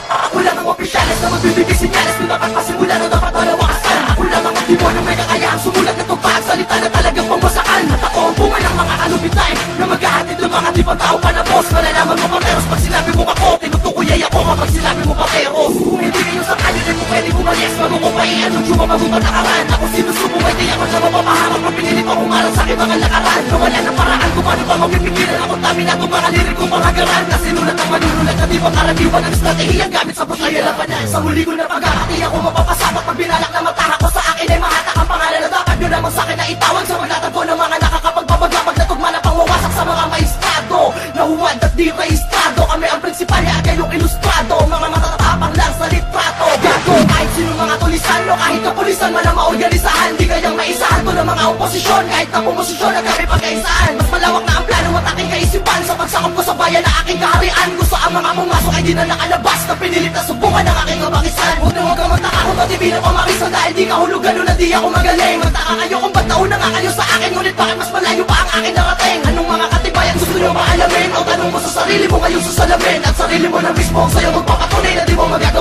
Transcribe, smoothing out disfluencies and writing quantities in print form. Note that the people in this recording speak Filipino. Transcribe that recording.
Ako lang ang opisyalis na magbibigay sinyalis kung dapat pasimula o dapat wala wakasan. Ako lang ang demonyo may kakayahang sumulat na tupag, salita na talagang pangwasakan. At ako ang bunga ng mga kalupitay na maghahatid ng mga di pa tao pa na boss. Malalaman mo pateros pag sinabi mo ako, tinutukuyay ako kapag sinabi mo pateros. Kung hindi kayo sa kanyo din mo pwede bumalis, magukupay anong tsuba magupatakaran. Ako sinusubo ay di ako siya mapapahamak pag pinilit ako umarang sa aking mga lakaran. Nawala ng paraan kung paano ba mapipigilan ako tami na itong mga lirik kong pangagaran. Kasi nulat ang manunulat na di pa karaniwan ang estratehiyang gamit sa pusay labanan. Sa huli ko na pagkakati ako mapapasapak pag binalak na mataha ko sa akin ay mahatak ang pangalan na dapat nyo naman sa akin na itawag sa magtatagpo ng mga nakakapagbabagabag na tugma na pangwawasak sa mga maestrado. Nahuwad at di rehistrado, kami ang prinsipal at kayong ilustrado. Mga matatapang lang sa litrato. Gago kahit sino mga tulisan o kahit kapulisan man ang maorganisahan, di kayang maisahan to ng mga oposisyon. Kahit na pumosisyon ang kami pagkaisaan, mas malawak na ang plano at aking kaisipan. Sa pagsakop ko sa bayan na aking kaharian, gusto ang mga pumasok ay di na nakalabas na pinilit na subukan ng aking kabakisan. Huwag kang magtaka kung matibin ang pamarisan dahil di ka hulog ganun na di ako magaling. Magtaka kayo kung ba't nauna nga kayo sa akin, ngunit bakit mas malayo pa ang aking narating? Anong mga katibayan gusto nyo maalamin? O tanong mo sa sarili mo ngayon sa salamin, at sarili mo na mismo ang sa'yo magpapatunay na di mo magagawa.